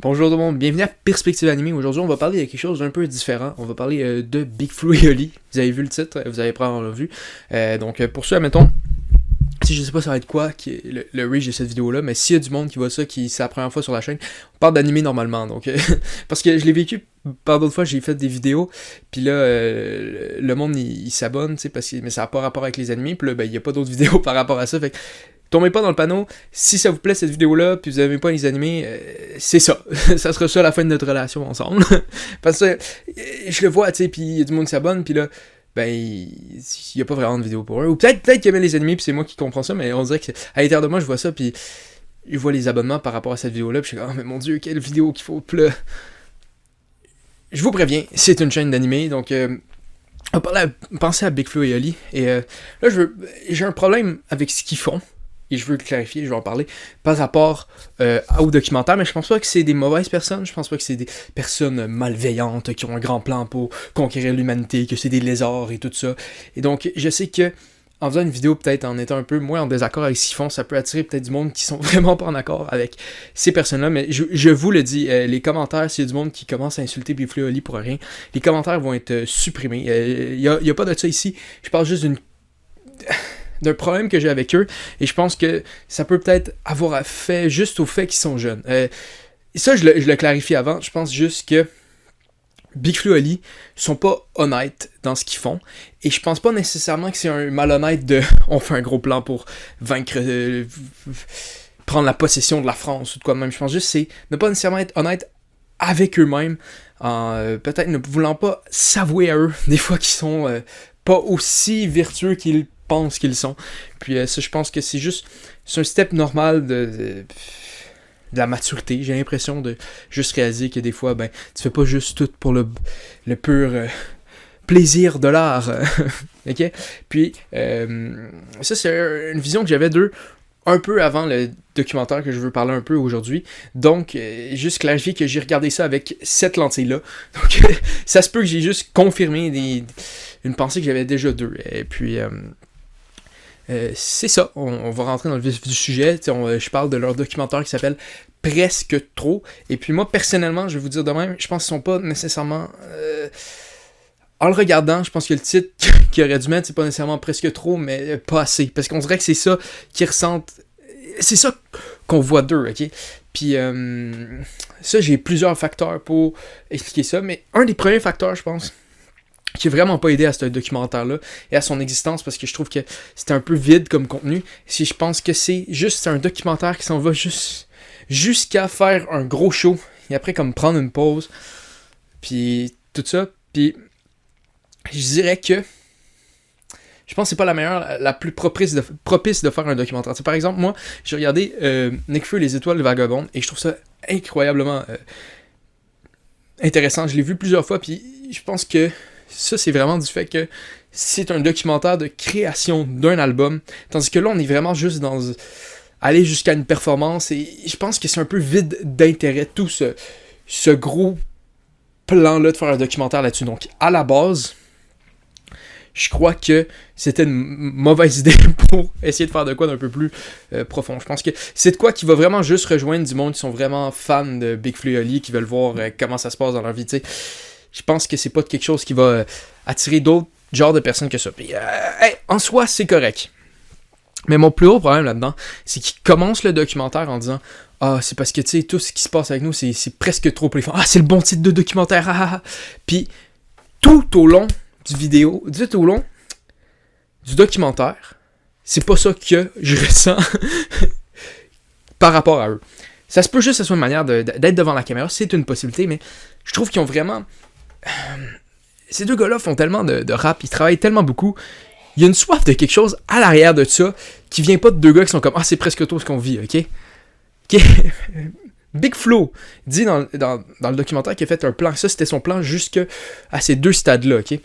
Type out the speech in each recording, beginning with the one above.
Bonjour tout le monde, bienvenue à Perspective Animée. Aujourd'hui, on va parler de quelque chose d'un peu différent. On va parler de Big Flo et Oli. Vous avez vu le titre, vous avez probablement vu. Donc pour ceux, admettons, si je sais pas ça va être quoi qui est le reach de cette vidéo-là, mais s'il y a du monde qui voit ça, qui c'est la première fois sur la chaîne, on parle d'animé normalement. Donc parce que je l'ai vécu par d'autres fois, j'ai fait des vidéos, puis là, le monde il s'abonne, tu sais, parce que mais ça n'a pas rapport avec les animés, puis là, ben il y a pas d'autres vidéos par rapport à ça, fait que tombez pas dans le panneau. Si ça vous plaît cette vidéo-là, puis vous n'aimez pas les animés, c'est ça. Ça sera ça la fin de notre relation ensemble. Parce que je le vois, tu sais, puis il y a du monde qui s'abonne, puis là, ben, il n'y a pas vraiment de vidéo pour eux. Ou peut-être qu'ils aimaient les animés, puis c'est moi qui comprends ça, mais on dirait qu'à l'intérieur de moi, je vois ça, puis je vois les abonnements par rapport à cette vidéo-là, puis je suis comme, oh, mais mon Dieu, quelle vidéo qu'il faut. Puis là, je vous préviens, c'est une chaîne d'animés, donc on va penser à Big Flo et Oli, et là, j'ai un problème avec ce qu'ils font. Et je veux le clarifier, je vais en parler, par rapport au documentaire, mais je pense pas que c'est des mauvaises personnes, je pense pas que c'est des personnes malveillantes qui ont un grand plan pour conquérir l'humanité, que c'est des lézards et tout ça. Et donc, je sais que en faisant une vidéo, peut-être en étant un peu moins en désaccord avec ce qu'ils font, ça peut attirer peut-être du monde qui sont vraiment pas en accord avec ces personnes-là, mais je vous le dis, les commentaires, s'il y a du monde qui commence à insulter Big Flo et Oli pour rien, les commentaires vont être supprimés. Il y a pas de ça ici, je parle juste d'un problème que j'ai avec eux, et je pense que ça peut peut-être avoir fait juste au fait qu'ils sont jeunes. Ça, je le clarifie avant, je pense juste que Big Flo et Oli sont pas honnêtes dans ce qu'ils font, et je pense pas nécessairement que c'est un malhonnête de « on fait un gros plan pour vaincre, prendre la possession de la France » ou de quoi de même. Je pense juste que c'est ne pas nécessairement être honnête avec eux-mêmes, en peut-être ne voulant pas s'avouer à eux, des fois qu'ils sont pas aussi vertueux qu'ils pensent qu'ils sont. Puis ça, je pense que c'est un step normal de la maturité. J'ai l'impression de juste réaliser que des fois, ben, tu fais pas juste tout pour le pur plaisir de l'art. Ok? Puis ça, c'est une vision que j'avais d'eux un peu avant le documentaire que je veux parler un peu aujourd'hui. Donc, juste clarifier que j'ai regardé ça avec cette lentille-là. Donc, ça se peut que j'ai juste confirmé une pensée que j'avais déjà d'eux. Et puis c'est ça, on va rentrer dans le vif du sujet. Je parle de leur documentaire qui s'appelle Presque Trop. Et puis moi, personnellement, je vais vous dire de même, je pense qu'ils sont pas nécessairement... en le regardant, je pense que le titre qu'ils auraient dû mettre, c'est pas nécessairement Presque Trop, mais pas assez. Parce qu'on dirait que c'est ça qu'ils ressentent... C'est ça qu'on voit d'eux, ok? Puis ça, j'ai plusieurs facteurs pour expliquer ça, mais un des premiers facteurs, je pense, qui a vraiment pas aidé à ce documentaire-là et à son existence, parce que je trouve que c'était un peu vide comme contenu. Si je pense que c'est un documentaire qui s'en va jusqu'à faire un gros show et après comme prendre une pause, puis tout ça, puis je dirais que je pense que c'est pas la meilleure, la plus propice de faire un documentaire. Par exemple, moi, j'ai regardé Nekfeu et les étoiles de Vagabond et je trouve ça incroyablement intéressant. Je l'ai vu plusieurs fois, puis je pense que ça, c'est vraiment du fait que c'est un documentaire de création d'un album, tandis que là, on est vraiment juste dans aller jusqu'à une performance, et je pense que c'est un peu vide d'intérêt, tout ce gros plan-là de faire un documentaire là-dessus. Donc, à la base, je crois que c'était une mauvaise idée pour essayer de faire de quoi d'un peu plus profond. Je pense que c'est de quoi qui va vraiment juste rejoindre du monde qui sont vraiment fans de Big Flo et Oli, qui veulent voir comment ça se passe dans leur vie, tu sais. Je pense que c'est pas quelque chose qui va attirer d'autres genres de personnes que ça. Puis, en soi, c'est correct. Mais mon plus gros problème là-dedans, c'est qu'il commence le documentaire en disant « Ah, c'est parce que, tu sais, tout ce qui se passe avec nous, c'est presque trop pléfant. Ah, c'est le bon titre de documentaire. Ah, ah, ah. » Puis, tout au long du documentaire, c'est pas ça que je ressens par rapport à eux. Ça se peut juste que ce soit une manière d'être devant la caméra, c'est une possibilité, mais je trouve qu'ils ont vraiment... Ces deux gars-là font tellement de rap, ils travaillent tellement beaucoup. Il y a une soif de quelque chose à l'arrière de ça qui vient pas de deux gars qui sont comme « Ah, c'est presque tout ce qu'on vit, ok? » Big Flo dit dans le documentaire qu'il a fait un plan, ça c'était son plan jusqu'à ces deux stades-là, ok?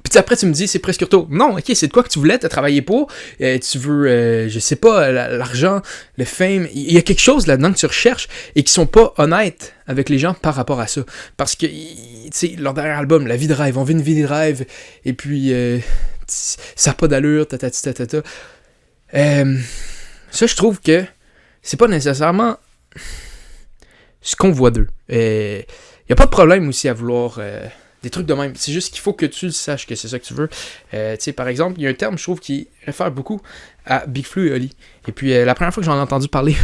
Puis après, tu me dis, c'est presque tout. Non, ok, c'est de quoi que tu voulais, t'as travaillé pour. Tu veux, je sais pas, l'argent, le fame. Il y a quelque chose là-dedans que tu recherches et qui sont pas honnêtes avec les gens par rapport à ça. Parce que, tu sais, leur dernier album, La vie de rêve, on vit une vie de rêve. Et puis, ça n'a pas d'allure, tatata. Ça, je trouve que c'est pas nécessairement ce qu'on voit d'eux. Il n'y a pas de problème aussi à vouloir des trucs de même. C'est juste qu'il faut que tu le saches que c'est ça que tu veux. Tu sais, par exemple, il y a un terme, je trouve, qui réfère beaucoup à Big Flo et Oli. Et puis, la première fois que j'en ai entendu parler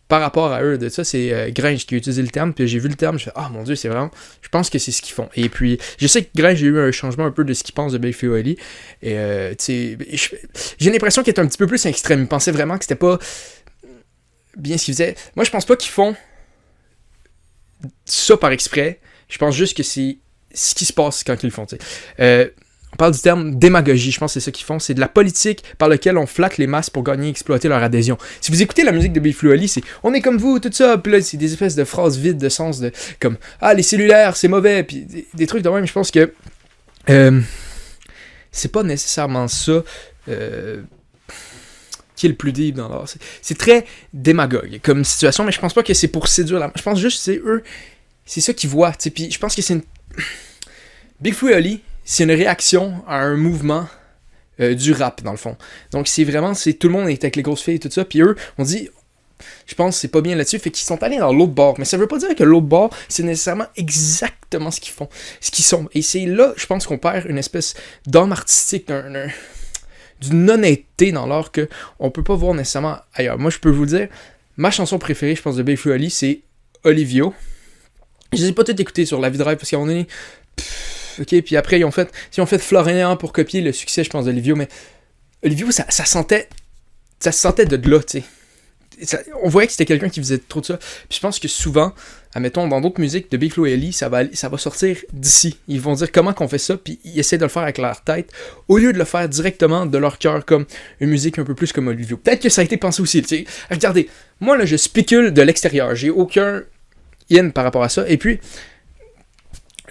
par rapport à eux de ça, c'est Gringe qui a utilisé le terme. Puis j'ai vu le terme, je fais « Ah, mon Dieu, c'est vraiment... » Je pense que c'est ce qu'ils font. Et puis, je sais que Gringe a eu un changement un peu de ce qu'il pense de Big Flo et Oli. Et, tu sais, j'ai l'impression qu'il est un petit peu plus extrême. Il pensait vraiment que c'était pas bien ce qu'ils faisaient. Moi, je pense pas qu'ils font ça par exprès. Je pense juste que c'est ce qui se passe quand ils le font. On parle du terme démagogie, je pense que c'est ça qu'ils font. C'est de la politique par laquelle on flatte les masses pour gagner et exploiter leur adhésion. Si vous écoutez la musique de Big Flo et Oli, c'est « on est comme vous », tout ça, puis là, c'est des espèces de phrases vides de sens, de comme « ah, les cellulaires, c'est mauvais », puis des trucs de même. Je pense que c'est pas nécessairement ça qui est le plus deep dans l'art. C'est très démagogue comme situation, mais je pense pas que c'est pour séduire la... Je pense juste que c'est eux, c'est ça qu'ils voient. Puis je pense que c'est une... Big Flo et Oli, c'est une réaction à un mouvement du rap, dans le fond. Donc c'est vraiment, tout le monde est avec les grosses filles et tout ça, puis eux, on dit... Je pense que c'est pas bien là-dessus, fait qu'ils sont allés dans l'autre bord. Mais ça veut pas dire que l'autre bord, c'est nécessairement exactement ce qu'ils font, ce qu'ils sont. Et c'est là, je pense qu'on perd une espèce d'âme artistique, d'une honnêteté dans l'art qu'on peut pas voir nécessairement ailleurs. Moi, je peux vous dire, ma chanson préférée, je pense, de Big Flo et Oli, c'est Olivio. Je les ai pas toutes écoutées sur La Vie de Rêve, parce qu'à un moment donné... ok, puis après, ils ont fait Florian pour copier le succès, je pense, d'Olivio, mais Olivio, ça sentait de là, tu sais. On voyait que c'était quelqu'un qui faisait trop de ça. Puis je pense que souvent, admettons, dans d'autres musiques de Big Flo et Oli, ça va sortir d'ici. Ils vont dire comment qu'on fait ça, puis ils essaient de le faire avec leur tête, au lieu de le faire directement de leur cœur, comme une musique un peu plus comme Olivio. Peut-être que ça a été pensé aussi, tu sais. Regardez, moi là, je spécule de l'extérieur. J'ai aucun in par rapport à ça. Et puis,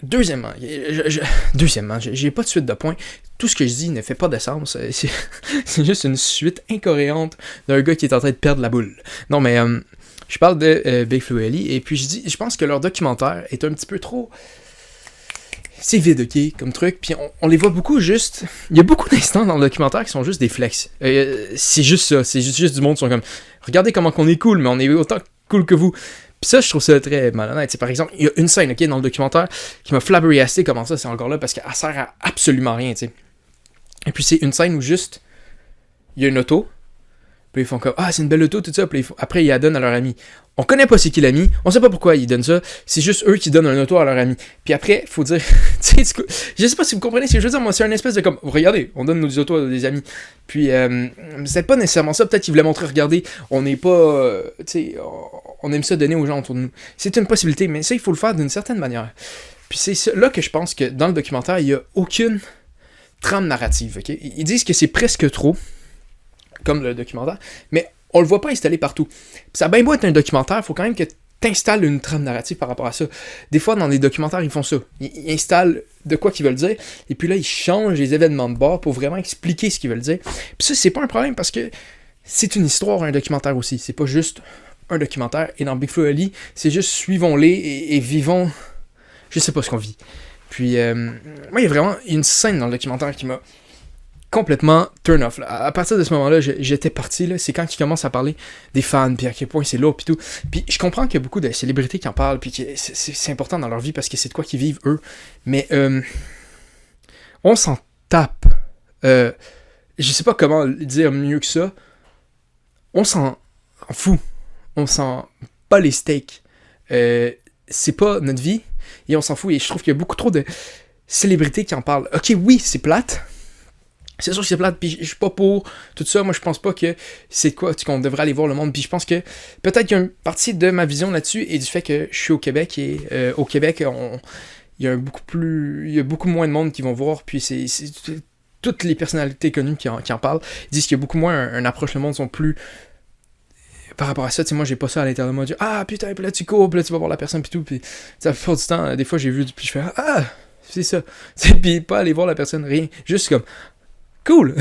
deuxièmement, j'ai pas de suite de points. Tout ce que je dis ne fait pas de sens. C'est juste une suite incohérente d'un gars qui est en train de perdre la boule. Non, mais je parle de Big Flo et Oli, et puis je pense que leur documentaire est un petit peu trop... C'est vide, ok, comme truc, puis on les voit beaucoup juste... Il y a beaucoup d'instants dans le documentaire qui sont juste des flex. C'est juste ça, c'est juste du monde qui sont comme... Regardez comment qu'on est cool, mais on est autant cool que vous. Puis ça, je trouve ça très malhonnête. C'est par exemple, il y a une scène, ok, dans le documentaire qui m'a flabbergasté comment ça, c'est encore là, parce qu'elle sert à absolument rien, tu sais. Et puis c'est une scène où juste, il y a une auto, puis ils font comme, ah, c'est une belle auto, tout ça, puis après ils la donnent à leur ami. On connaît pas c'est qui l'ami, on sait pas pourquoi ils donnent ça, c'est juste eux qui donnent un auto à leur ami. Puis après, faut dire, tu sais, je sais pas si vous comprenez ce que je veux dire, moi c'est une espèce de comme, regardez, on donne nos autos à des amis. Puis c'est pas nécessairement ça, peut-être qu'ils voulaient montrer, regardez, on n'est pas, tu sais, on aime ça donner aux gens autour de nous. C'est une possibilité, mais ça, il faut le faire d'une certaine manière. Puis c'est là que je pense que dans le documentaire, il y a aucune trame narrative, ok? Ils disent que c'est presque trop, comme le documentaire, mais on le voit pas installé partout. Puis ça a bien beau être un documentaire, il faut quand même que t'installes une trame narrative par rapport à ça. Des fois, dans les documentaires, ils font ça. Ils installent de quoi qu'ils veulent dire, et puis là, ils changent les événements de bord pour vraiment expliquer ce qu'ils veulent dire. Puis ça, c'est pas un problème, parce que c'est une histoire, un documentaire aussi. C'est pas juste un documentaire, et dans Big Flo et Oli, c'est juste suivons-les et vivons... Je sais pas ce qu'on vit. Puis, moi, il y a vraiment une scène dans le documentaire qui m'a complètement turn off. Là. À partir de ce moment-là, j'étais parti. Là. C'est quand ils commencent à parler des fans, puis à quel point c'est lourd, puis tout. Puis je comprends qu'il y a beaucoup de célébrités qui en parlent, puis que c'est important dans leur vie parce que c'est de quoi qu'ils vivent, eux. Mais on s'en tape. Je sais pas comment dire mieux que ça. On s'en fout. On s'en bat les steaks. C'est pas notre vie. Et on s'en fout. Et je trouve qu'il y a beaucoup trop de célébrités qui en parlent. Ok, oui, c'est plate. C'est sûr que c'est plate, puis je suis pas pour tout ça. Moi, je pense pas que c'est quoi qu'on devrait aller voir le monde. Puis je pense que peut-être qu'il y a une partie de ma vision là-dessus et du fait que je suis au Québec. Et au Québec, il y a beaucoup moins de monde qui vont voir. Puis c'est toutes les personnalités connues qui en parlent disent qu'il y a beaucoup moins une approche. Le monde sont plus... Par rapport à ça, tu sais, moi, j'ai pas ça à l'intérieur de moi. Ah, putain, puis là, tu cours, puis là, tu vas voir la personne, puis tout. Puis ça fait du temps, des fois, j'ai vu, puis je fais, ah, c'est ça. Puis pas aller voir la personne, rien. Juste comme... Cool!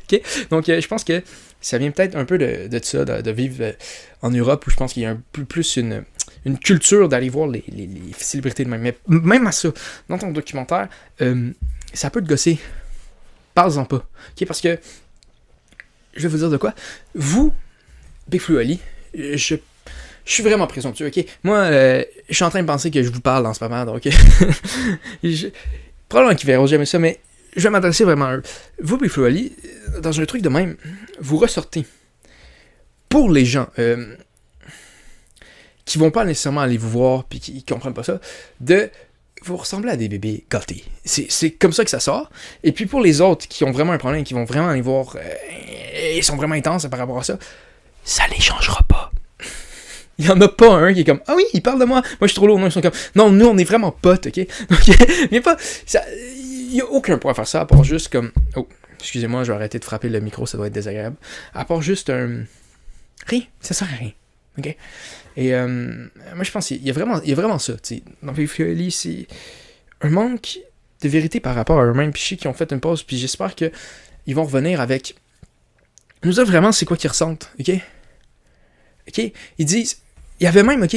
Okay? Donc, je pense que ça vient peut-être un peu de ça, de vivre en Europe, où je pense qu'il y a un peu plus une culture d'aller voir les célébrités de même. Mais même à ça, dans ton documentaire, ça peut te gosser. Parle-en pas. Okay? Parce que, je vais vous dire de quoi. Vous, Big Flo et Oli, je je suis vraiment présomptueux, ok? Moi, je suis en train de penser que je vous parle en ce moment, donc... Probablement qu'ils verront jamais ça, mais je vais m'adresser vraiment à eux. Vous, Big Flo et Oli, dans un truc de même, vous ressortez pour les gens qui vont pas nécessairement aller vous voir puis qui comprennent pas ça, de vous ressembler à des bébés gâtés. C'est comme ça que ça sort. Et puis pour les autres qui ont vraiment un problème, qui vont vraiment aller voir, ils sont vraiment intenses par rapport à ça, ça les changera pas. Il y en a pas un qui est comme, ah oui, il parle de moi, moi je suis trop lourd, non, ils sont comme, non, nous on est vraiment potes, ok? Donc, il y a aucun point à faire ça, à part juste comme, oh, excusez-moi, je vais arrêter de frapper le micro, ça doit être désagréable. À part juste un, rien, ça sert à rien, ok? Et moi je pense qu'il y a vraiment ça, tu sais. Dans Big Flo et Oli, c'est un manque de vérité par rapport à eux-mêmes, puis je sais qu'ils ont fait une pause, puis j'espère qu'ils vont revenir avec, nous autres vraiment c'est quoi qu'ils ressentent, ok? Ok? Ils disent, il y avait même, ok,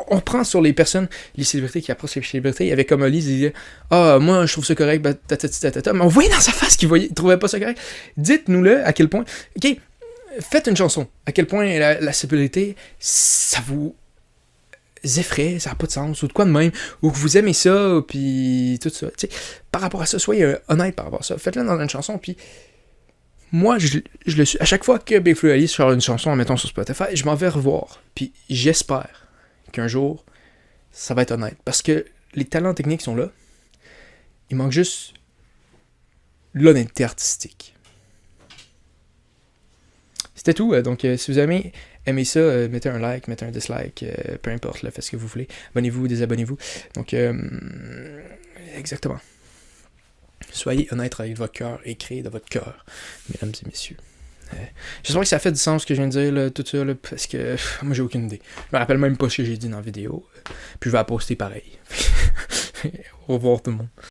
on prend sur les personnes, les célébrités qui approchent les célébrités, il y avait comme Oli, il disait, ah, moi je trouve ça correct, mais on voyait dans sa face qu'il trouvait pas ça correct. Dites-nous-le à quel point, ok, faites une chanson, à quel point la célébrité, ça vous effraie, ça n'a pas de sens, ou de quoi de même, ou que vous aimez ça, puis tout ça, tu sais, par rapport à ça, soyez honnête par rapport à ça, faites-le dans une chanson, puis moi, je le suis. À chaque fois que Big Flo et Oli sort une chanson, mettons sur Spotify, je m'en vais revoir. Puis j'espère qu'un jour, ça va être honnête. Parce que les talents techniques sont là. Il manque juste l'honnêteté artistique. C'était tout. Donc, si vous avez aimé ça, mettez un like, mettez un dislike, peu importe, là, faites ce que vous voulez. Abonnez-vous, désabonnez-vous. Donc, exactement. Soyez honnête avec votre cœur et créez de votre cœur, mesdames et messieurs. J'espère que ça fait du sens ce que je viens de dire, là, tout ça, là, parce que moi j'ai aucune idée. Je me rappelle même pas ce que j'ai dit dans la vidéo. Puis je vais la poster pareil. Au revoir tout le monde.